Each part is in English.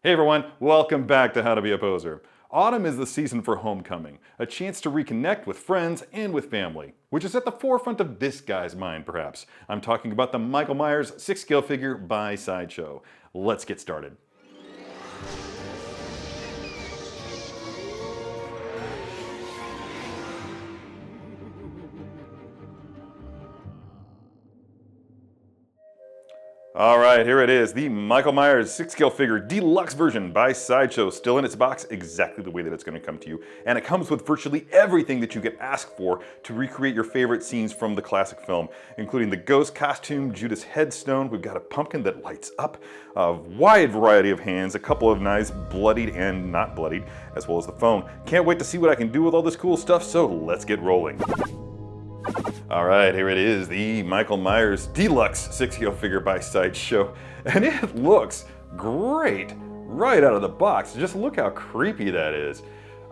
Hey everyone, welcome back to How to Be a Poser. Autumn is the season for homecoming, a chance to reconnect with friends and with family, which is at the forefront of this guy's mind perhaps. I'm talking about the Michael Myers 6-scale figure by Sideshow. Let's get started. All right, here it is, the Michael Myers 6-scale figure deluxe version by Sideshow, still in its box exactly the way that it's going to come to you. And it comes with virtually everything that you could ask for to recreate your favorite scenes from the classic film, including the ghost costume, Judas headstone, we've got a pumpkin that lights up, a wide variety of hands, a couple of knives, bloodied and not bloodied, as well as the phone. Can't wait to see what I can do with all this cool stuff, so let's get rolling. All right, here it is, the Michael Myers Deluxe 6-scale figure by Sideshow. And it looks great right out of the box. Just look how creepy that is.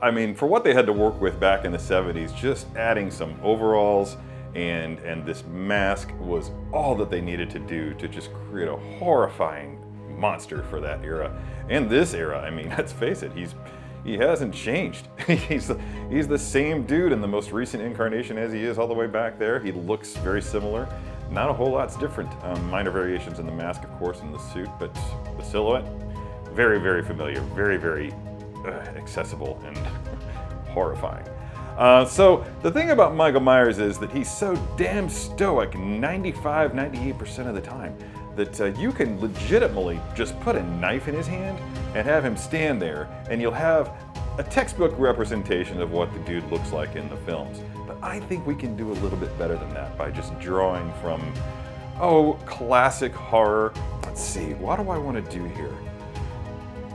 I mean, for what they had to work with back in the 70s, just adding some overalls and this mask was all that they needed to do to just create a horrifying monster for that era. And this era, I mean, let's face it, he hasn't changed. He's the same dude in the most recent incarnation as he is all the way back there. He looks very similar. Not a whole lot's different. Minor variations in the mask, of course, and the suit, but the silhouette, very, very familiar, very, very accessible and horrifying. So the thing about Michael Myers is that he's so damn stoic 95, 98% of the time that you can legitimately just put a knife in his hand and have him stand there, and you'll have a textbook representation of what the dude looks like in the films. But I think we can do a little bit better than that by just drawing from, classic horror. Let's see, what do I want to do here?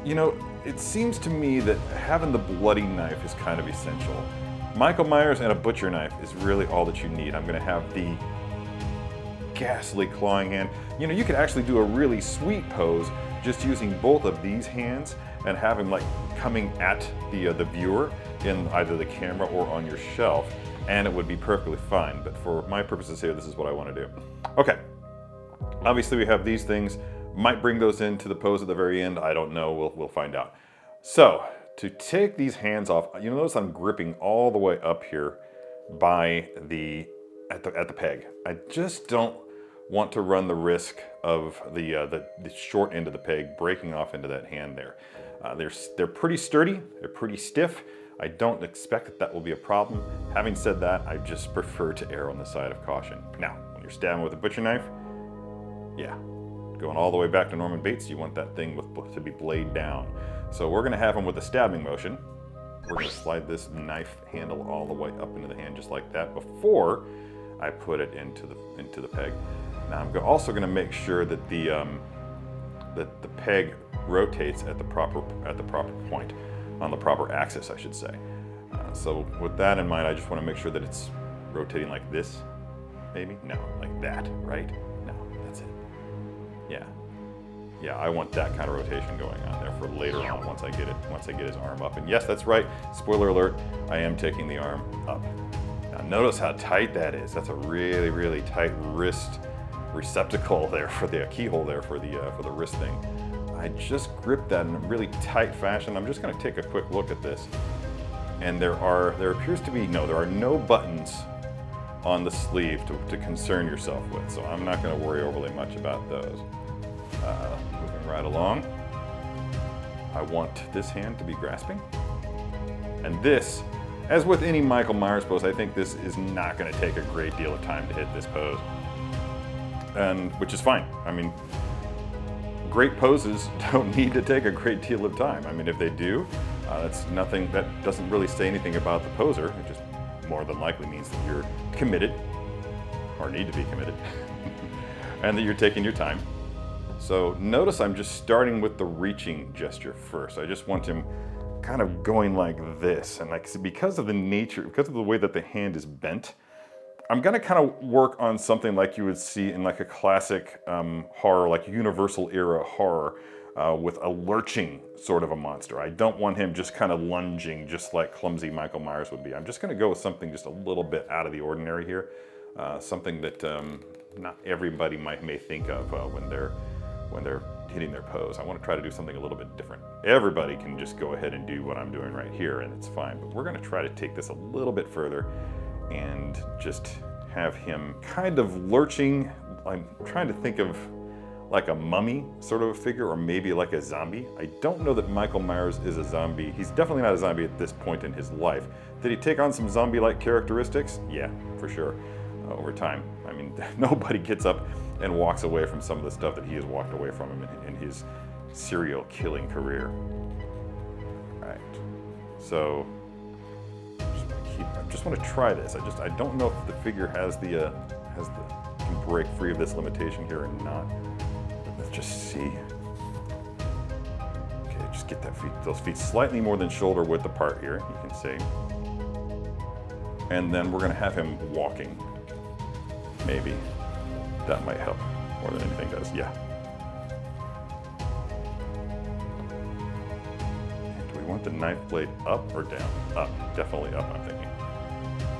You know, it seems to me that having the bloody knife is kind of essential. Michael Myers and a butcher knife is really all that you need. I'm going to have the ghastly clawing hand. You know, you could actually do a really sweet pose just using both of these hands and have him like coming at the viewer in either the camera or on your shelf, and it would be perfectly fine. But for my purposes here, this is what I want to do. Okay, obviously we have these things. Might bring those into the pose at the very end. I don't know. We'll find out. So to take these hands off, you notice I'm gripping all the way up here by at the peg. I just don't want to run the risk of the short end of the peg breaking off into that hand there. They're pretty sturdy, they're pretty stiff. I don't expect that will be a problem. Having said that, I just prefer to err on the side of caution. Now, when you're stabbing with a butcher knife, yeah, going all the way back to Norman Bates, you want that thing to be blade down. So we're gonna have him with a stabbing motion. We're gonna slide this knife handle all the way up into the hand just like that before I put it into the peg. Now I'm also going to make sure that the peg rotates at the proper point, on the proper axis, I should say. So with that in mind, I just want to make sure that it's rotating like this, maybe? No, like that, right? No, that's it. Yeah, I want that kind of rotation going on there for later on once I get his arm up. And yes, that's right. Spoiler alert, I am taking the arm up. Now notice how tight that is. That's a really, really tight wrist receptacle there for the keyhole there for the wrist thing. I just gripped that in a really tight fashion. I'm just going to take a quick look at this, and there appears to be there are no buttons on the sleeve to concern yourself with, so I'm not going to worry overly much about those. Moving right along, I want this hand to be grasping, and this, as with any Michael Myers pose, I think this is not going to take a great deal of time to hit this pose. And which is fine. I mean, great poses don't need to take a great deal of time. I mean, if they do, that's nothing. That doesn't really say anything about the poser. It just more than likely means that you're committed, or need to be committed, and that you're taking your time. So notice I'm just starting with the reaching gesture first. I just want him kind of going like this, and because of the way that the hand is bent, I'm gonna kind of work on something like you would see in like a classic horror, like Universal era horror, with a lurching sort of a monster. I don't want him just kind of lunging, just like clumsy Michael Myers would be. I'm just gonna go with something just a little bit out of the ordinary here, something that not everybody may think of when they're hitting their pose. I want to try to do something a little bit different. Everybody can just go ahead and do what I'm doing right here and it's fine, but we're going to try to take this a little bit further and just have him kind of lurching. I'm trying to think of like a mummy sort of a figure, or maybe like a zombie. I don't know that Michael Myers is a zombie. He's definitely not a zombie at this point in his life. Did he take on some zombie-like characteristics? Yeah, for sure, over time. I mean, nobody gets up and walks away from some of the stuff that he has walked away from him in his serial killing career. All right, so I just want to try this. I don't know if the figure can break free of this limitation here or not. Let's just see. Okay, just get those feet slightly more than shoulder width apart here, you can see. And then we're gonna have him walking. Maybe. That might help more than anything does, yeah. Do we want the knife blade up or down? Up, definitely up, I'm thinking.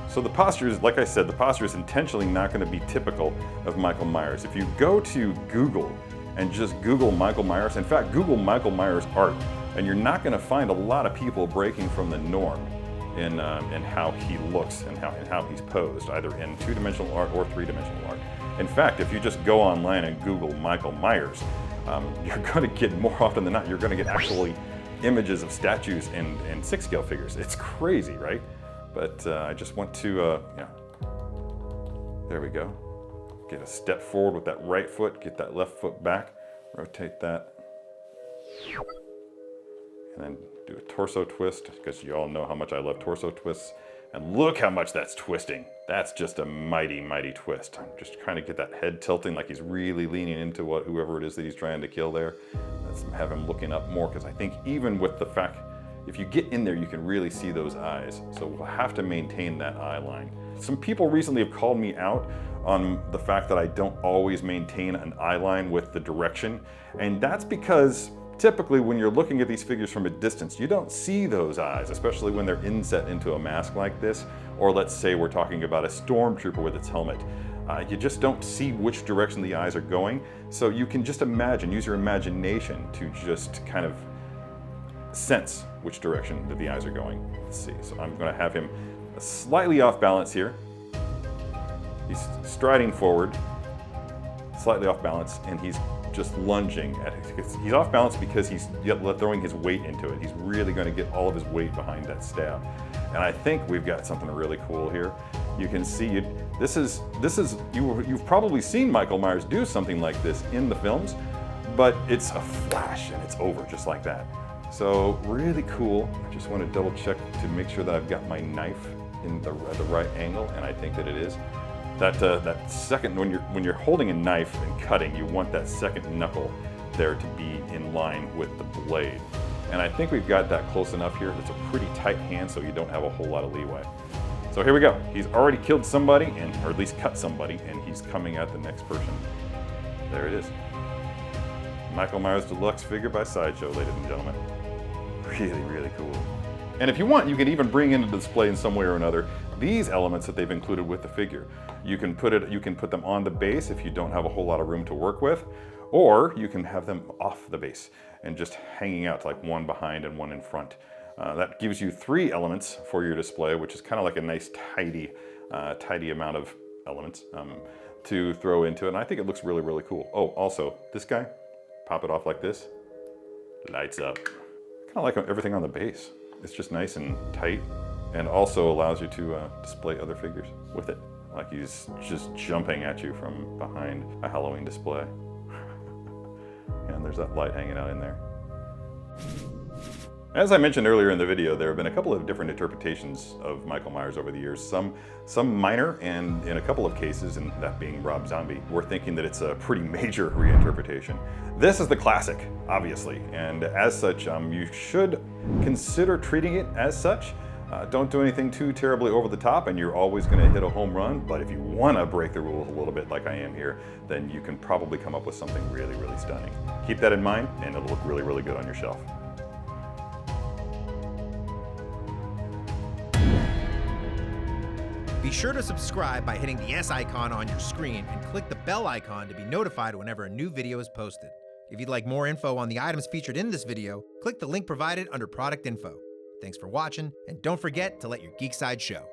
So the posture is, like I said, the posture is intentionally not gonna be typical of Michael Myers. If you go to Google and just Google Michael Myers, in fact, Google Michael Myers art, and you're not gonna find a lot of people breaking from the norm in how he looks and how he's posed, either in two-dimensional art or three-dimensional art. In fact, if you just go online and Google Michael Myers, you're gonna get, more often than not, you're gonna get actually images of statues and 6-scale figures. It's crazy, right? But I just want to, yeah, there we go. Get a step forward with that right foot, get that left foot back, rotate that. And then do a torso twist, because you all know how much I love torso twists. And look how much that's twisting. That's just a mighty, mighty twist. I'm just trying to get that head tilting like he's really leaning into whoever it is that he's trying to kill there. Let's have him looking up more, because I think even with the fact, if you get in there, you can really see those eyes. So we'll have to maintain that eye line. Some people recently have called me out on the fact that I don't always maintain an eye line with the direction. And that's because typically when you're looking at these figures from a distance, you don't see those eyes, especially when they're inset into a mask like this. Or let's say we're talking about a stormtrooper with its helmet. You just don't see which direction the eyes are going. So you can just imagine, use your imagination to just kind of sense which direction that the eyes are going. Let's see, so I'm gonna have him slightly off balance here. He's striding forward, slightly off balance, and he's just lunging at it. He's off balance because he's throwing his weight into it. He's really gonna get all of his weight behind that stab. And I think we've got something really cool here. You can see it. You've probably seen Michael Myers do something like this in the films, but it's a flash and it's over just like that. So really cool. I just want to double check to make sure that I've got my knife in the right angle, and I think that it is. That second, when you're holding a knife and cutting, you want that second knuckle there to be in line with the blade. And I think we've got that close enough here. It's a pretty tight hand, so you don't have a whole lot of leeway. So here we go. He's already killed somebody, or at least cut somebody, and he's coming at the next person. There it is. Michael Myers Deluxe figure by Sideshow, ladies and gentlemen. Really, really cool. And if you want, you can even bring into display in some way or another these elements that they've included with the figure. You can put them on the base if you don't have a whole lot of room to work with, or you can have them off the base and just hanging out, like one behind and one in front. That gives you 3 elements for your display, which is kind of like a nice tidy amount of elements to throw into it. And I think it looks really, really cool. Oh, also this guy, pop it off like this, lights up. Kind of like everything on the base. It's just nice and tight, and also allows you to display other figures with it. Like he's just jumping at you from behind a Halloween display. And there's that light hanging out in there. As I mentioned earlier in the video, there have been a couple of different interpretations of Michael Myers over the years. Some minor, and in a couple of cases, and that being Rob Zombie, we're thinking that it's a pretty major reinterpretation. This is the classic, obviously, and as such, you should consider treating it as such. Don't do anything too terribly over the top, and you're always going to hit a home run. But if you want to break the rules a little bit like I am here, then you can probably come up with something really, really stunning. Keep that in mind, and it'll look really, really good on your shelf. Be sure to subscribe by hitting the S icon on your screen and click the bell icon to be notified whenever a new video is posted. If you'd like more info on the items featured in this video, click the link provided under product info. Thanks for watching, and don't forget to let your geek side show.